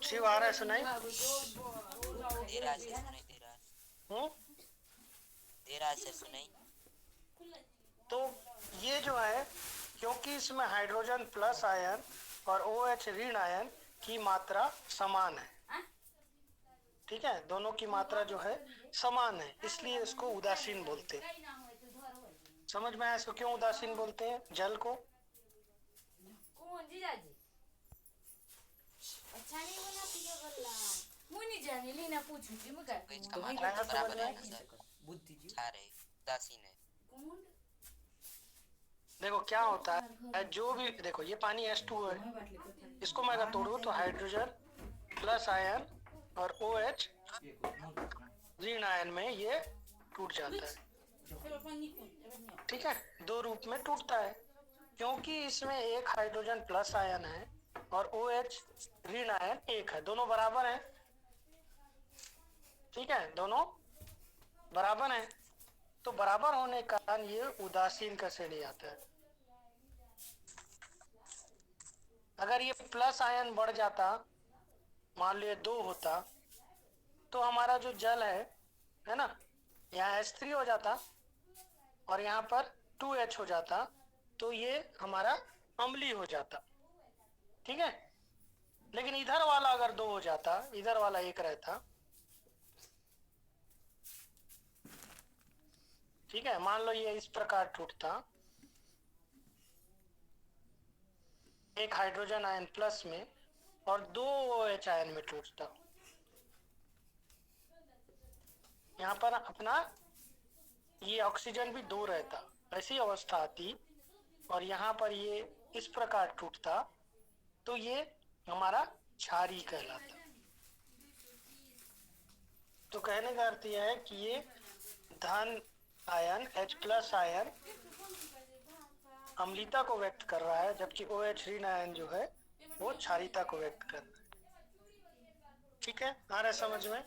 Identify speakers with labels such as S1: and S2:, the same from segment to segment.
S1: शिव आ रहा है सुनाई?
S2: दे रहा से सुनाई दे रहा
S1: हूँ।
S2: दे रहा से सुनाई।
S1: तो ये जो है, क्योंकि इसमें हाइड्रोजन प्लस आयन और OH ऋण आयन की मात्रा समान है, ठीक है, दोनों की मात्रा जो है समान है, इसलिए इसको उदासीन बोलते हैं। समझ में आया इसको क्यों उदासीन बोलते हैं जल को?
S3: कौन जीजाजी? अच्छा नहीं बना पिया गल्ला। मुझे नहीं जाने लेना पूछूं कि मैं करती
S2: OH
S3: हूँ
S2: का
S3: तो ही
S2: मात्रा
S1: आया
S2: तो
S3: करती
S1: समझ
S2: बराबर
S1: में?
S2: है ना सर?
S3: बुद्धि जी
S2: क्षार है, उदासीन है।
S3: कौन
S1: देखो क्या होता है, जो भी देखो ये पानी H2 है, इसको मैं अगर तोड़ू तो हाइड्रोजन प्लस आयन और OH ऋण आयन में ये टूट जाता है, ठीक है, दो रूप में टूटता है। क्योंकि इसमें एक हाइड्रोजन प्लस आयन है और OH ऋण आयन एक है, दोनों बराबर हैं, ठीक है, दोनों बराबर हैं, तो बराबर होने के कारण ये उदासीन का श्रेणी आता है। अगर ये प्लस आयन बढ़ जाता, मान लो ये 2 होता, तो हमारा जो जल है ना, यहाँ H3 हो जाता और यहाँ पर 2H हो जाता, तो ये हमारा अम्लीय हो जाता, ठीक है। लेकिन इधर वाला अगर 2 हो जाता, इधर वाला 1 रहता, ठीक है, मान लो ये इस प्रकार टूटता, एक हाइड्रोजन आयन प्लस में और 2 OH आयन में टूटता, यहाँ पर अपना ये ऑक्सीजन भी 2 रहता, ऐसी अवस्था आती, और यहाँ पर ये इस प्रकार टूटता, तो ये हमारा क्षारीय कहलाता। तो कहने का अर्थ यह है कि ये धन आयन H+ आयन अम्लीयता को व्यक्त कर रहा है, जबकि OH ऋण आयन जो है वो क्षारीयता को व्यक्त कर रहा है, ठीक है, आ रहा है समझ में?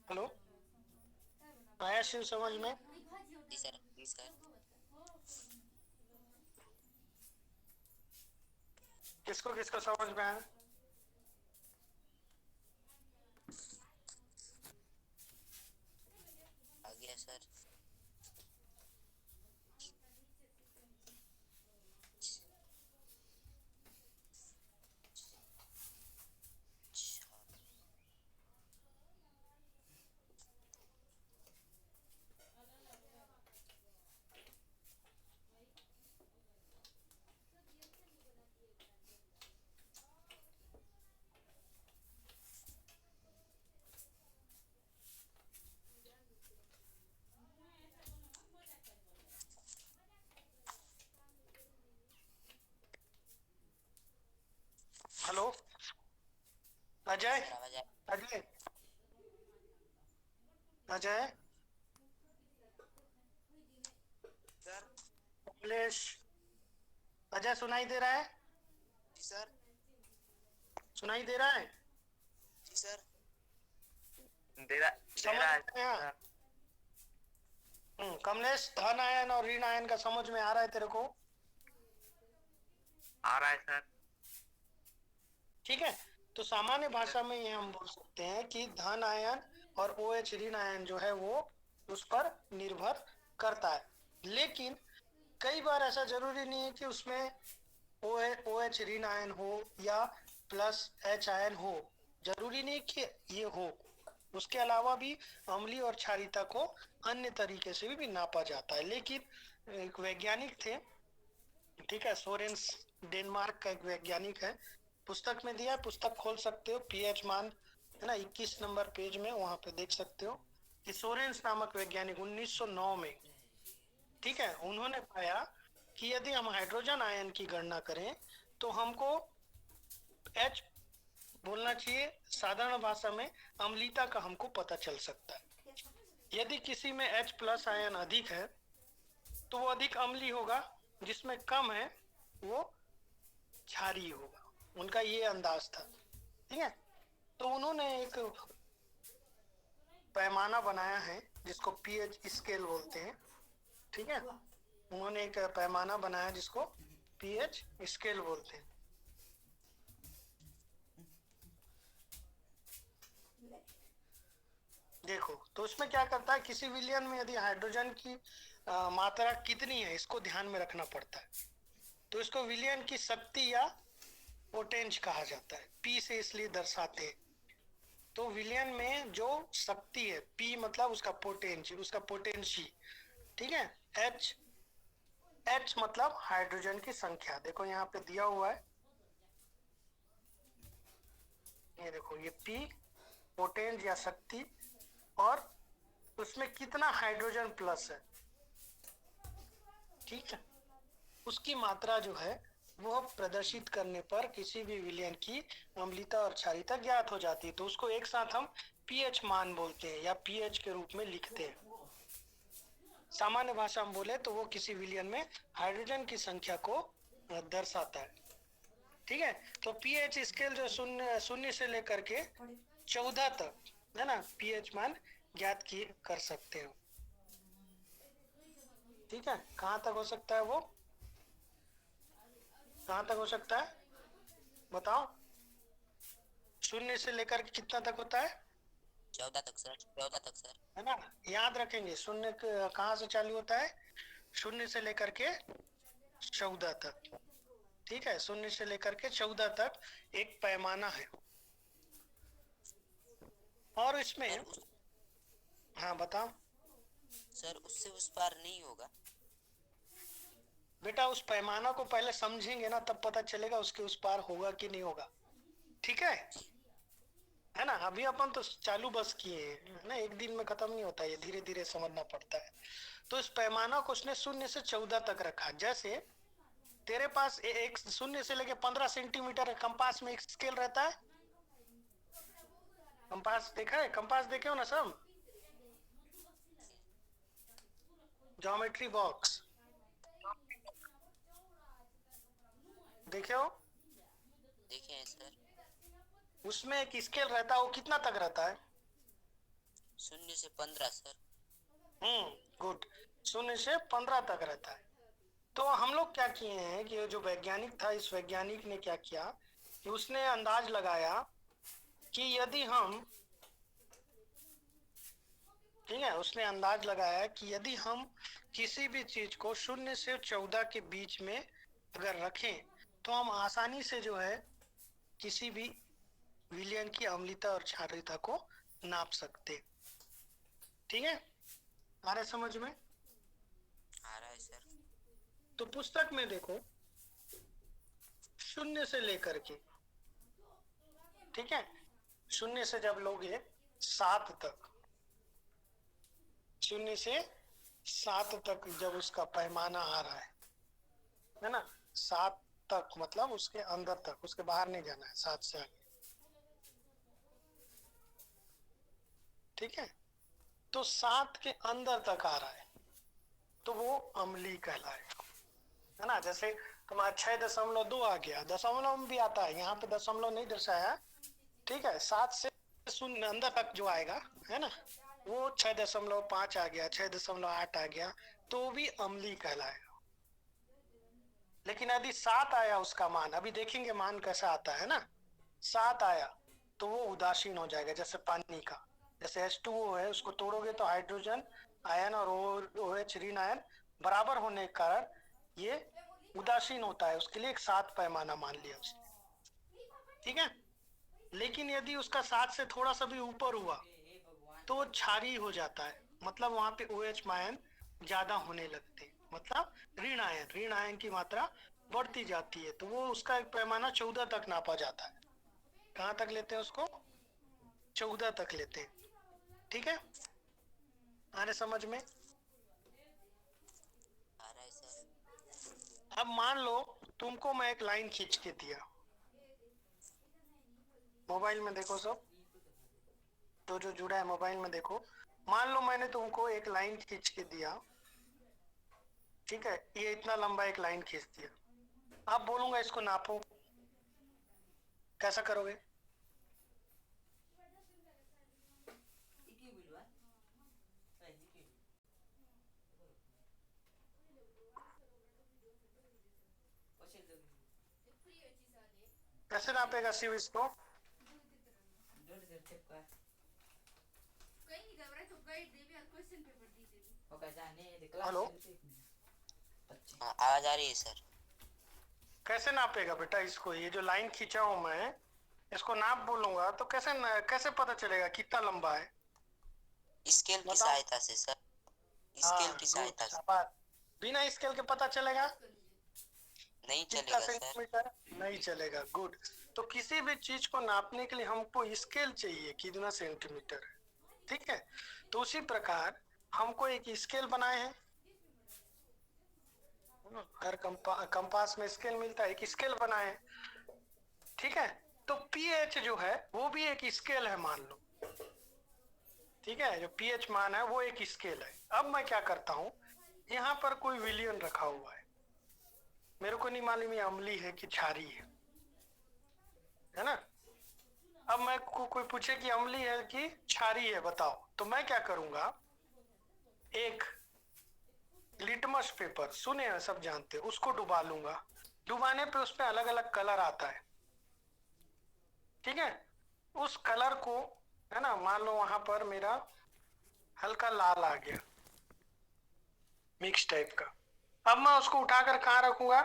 S1: हेलो, आया शिव समझ में?
S2: जी सर, जी सर।
S1: किसको किसको समझ में आया?
S2: आ गया सर। अच्छा।
S1: हेलो अजय,
S2: सर आवाज आ
S1: अजय, अजय,
S2: सर।
S1: कमलेश, अजय सुनाई दे रहा है?
S2: जी सर।
S1: सुनाई दे रहा है?
S2: जी सर। दे रहा
S1: समझ
S2: है
S1: में आया?
S2: सर।
S1: कमलेश, धन आयन और ऋण आयन का समझ में आ रहा है तेरे को?
S2: आ रहा है सर।
S1: ठीक है, तो सामान्य भाषा में ये हम बोल सकते हैं कि धन आयन और OH ऋण आयन जो है वो उस पर निर्भर करता है, लेकिन कई बार ऐसा जरूरी नहीं है कि उसमें OH ऋण आयन हो या प्लस H आयन हो, जरूरी नहीं कि ये हो, उसके अलावा भी अम्लीय और क्षारीयता को अन्य तरीके से भी नापा जाता है। लेकिन एक वैज्ञानिक थे, ठीक है, सोरेंस, डेनमार्क का एक वैज्ञानिक है, पुस्तक में दिया, पुस्तक खोल सकते हो, पीएच मान है ना, 21 नंबर पेज में, वहां पे देख सकते हो कि सोरेंस नामक वैज्ञानिक 1909 में, ठीक है, उन्होंने पाया कि यदि हम हाइड्रोजन आयन की गणना करें तो हमको H बोलना चाहिए, साधारण भाषा में अम्लीयता का हमको पता चल सकता है। यदि किसी में H+ आयन अधिक है तो वो अधिक अम्लीय होगा, जिसमें कम है वो क्षारीय होगा, उनका ये अंदाज था, ठीक है। तो उन्होंने एक पैमाना बनाया है जिसको पीएच स्केल बोलते हैं, ठीक है, उन्होंने एक पैमाना बनाया जिसको पीएच स्केल बोलते हैं। देखो तो उसमें क्या करता है, किसी विलयन में यदि हाइड्रोजन की मात्रा कितनी है इसको ध्यान में रखना पड़ता है। तो इसको विलयन की शक्ति या पोटेंश कहा जाता है, पी से इसलिए दर्शाते हैं। तो विलयन में जो शक्ति है, पी मतलब उसका पोटेंश, उसका पोटेंशी, ठीक है। एच, एच मतलब हाइड्रोजन की संख्या, देखो यहाँ पे दिया हुआ है, ये देखो ये पी पोटेंश या शक्ति, और उसमें कितना हाइड्रोजन प्लस है, ठीक है, उसकी मात्रा जो है वो प्रदर्शित करने पर किसी भी विलयन की अम्लता और क्षारीयता ज्ञात हो जाती है। तो उसको एक साथ हम पीएच मान बोलते हैं या पीएच के रूप में लिखते हैं। सामान्य भाषा में बोले तो वो किसी विलयन में हाइड्रोजन की संख्या को दर्शाता है, ठीक है। तो पीएच स्केल जो शून्य से लेकर के 14 तक है ना, पीएच मान ज्ञात की कर सकते हो, ठीक है। कहाँ तक हो सकता है वो, कहाँ तक हो सकता है बताओ, शून्य से लेकर के कितना तक होता है,
S2: 14 तक सर, 14 तक सर।
S1: है ना। याद रखेंगे शून्य कहाँ से चालू होता है, शून्य से लेकर के 14 तक, ठीक है। शून्य से लेकर के 14 तक एक पैमाना है, और इसमें
S2: सर उस
S1: हाँ बताओ
S2: सर उससे उस पार नहीं होगा।
S1: बेटा, उस पैमाना को पहले समझेंगे ना तब पता चलेगा उसके उस पार होगा कि नहीं होगा, ठीक है ना। अभी अपन तो चालू बस किए हैं, है ना, एक दिन में खत्म नहीं होता, ये धीरे धीरे समझना पड़ता है। तो इस पैमाना को उसने 0 से 14 तक रखा। जैसे तेरे पास एक 0 से लेके 15 सेंटीमीटर कंपास में एक स्केल रहता है, कंपास देखा है, कंपास देखे हो ना सब, ज्योमेट्री बॉक्स देखे हो,
S2: देखे हैं सर।
S1: उसमें एक स्केल रहता है, वो कितना तक रहता है,
S2: 0 से 15 सर।
S1: गुड, 0 से 15 तक रहता है। तो हम लोग क्या किए हैं कि जो वैज्ञानिक था, इस वैज्ञानिक ने क्या किया कि उसने अंदाज लगाया कि यदि हम, ठीक है, उसने अंदाज लगाया कि यदि हम किसी भी चीज को 0 से 14 के बीच में अगर रखें तो हम आसानी से जो है किसी भी विलयन की अम्लता और क्षारीयता को नाप सकते, ठीक है। आ रहा है समझ में?
S2: आ रहा है सर।
S1: तो पुस्तक में देखो 0 से लेकर के, ठीक है, 0 से जब लोगे 7 तक, 0 से 7 तक जब उसका पैमाना आ रहा है ना, 7 तक मतलब उसके अंदर तक, उसके बाहर नहीं जाना है, 7 से आगे, ठीक है। तो 7 के अंदर तक आ रहा है तो वो अम्लीय कहलाएगा, है ना। जैसे तुम्हारा 6.2 आ गया, दशमलव में भी आता है, यहाँ पे दशमलव नहीं दर्शाया, ठीक है। 7 से 0 अंदर तक जो आएगा, है ना, वो 6.5 आ गया, 6.8 आ गया, तो भी अम्लीय कहलाएगा। लेकिन यदि 7 आया उसका मान, अभी देखेंगे मान कैसा आता है ना, 7 आया तो वो उदासीन हो जाएगा, जैसे पानी का, जैसे H2O है, उसको तोड़ोगे तो हाइड्रोजन आयन और OH ऋण आयन बराबर होने के कारण ये उदासीन होता है, उसके लिए एक 7 पैमाना मान लिया उसने, ठीक है। लेकिन यदि उसका 7 से थोड़ा सा भी ऊपर हुआ तो वो क्षारीय हो जाता है, मतलब वहां पे OH आयन ज्यादा होने लगते हैं, मतलब ऋण आयन की मात्रा बढ़ती जाती है, तो वो उसका एक पैमाना 14 तक नापा जाता है। कहाँ तक लेते हैं उसको, 14 तक लेते हैं, ठीक है। आने समझ में?
S2: आ रहा है सर।
S1: अब मान लो तुमको मैं एक लाइन खींच के दिया, मोबाइल में देखो सब, तो जो जुड़ा है मोबाइल में देखो, मान लो मैंने तुमको एक लाइन खींच के दिया, ठीक है, ये इतना लंबा एक लाइन खींच दिया, अब बोलूंगा इसको नापो, कैसा करोगे? कैसे नापेगा शिव इसको? हेलो,
S2: हाँ आवाज आ रही है सर।
S1: कैसे नापेगा बेटा इसको? ये जो लाइन खींचा हूं मैं, इसको नाप बोलूंगा तो कैसे पता चलेगा कितना लंबा है?
S2: स्केल की
S1: बताओ।
S2: सहायता से सर, स्केल
S1: हाँ,
S2: की
S1: गुड,
S2: सहायता से।
S1: शाबाश। बिना स्केल के पता चलेगा
S2: नहीं
S1: कितना
S2: चलेगा सर।
S1: सेंटीमीटर? नहीं चलेगा। गुड। तो किसी भी चीज को नापने के लिए हमको स्केल चाहिए, कितना सेंटीमीटर है। ठीक है, तो उसी प्रकार हमको एक स्केल बनाए हैं। हर कंपास में स्केल मिलता है, एक स्केल बनाए हैं। ठीक है, तो पीएच जो है वो भी एक स्केल है, मान लो। ठीक है, जो पीएच मान है वो एक स्केल है। अब मैं क्या करता हूं, यहाँ पर कोई विलियन रखा हुआ है, मेरे को नहीं मालूम ये अम्ली है कि क्षारी है ना। अब मैं कोई पूछे कि अम्ली है कि क्षारी है, बताओ, तो मैं क्या करूंगा, एक लिटमस पेपर, सुने हैं सब जानते हैं, उसको डुबा लूंगा। डुबाने पे उसमें अलग अलग कलर आता है। ठीक है, उस कलर को, है ना, मान लो वहां पर मेरा हल्का लाल आ गया, मिक्स टाइप का। अब मैं उसको उठाकर कहाँ रखूंगा,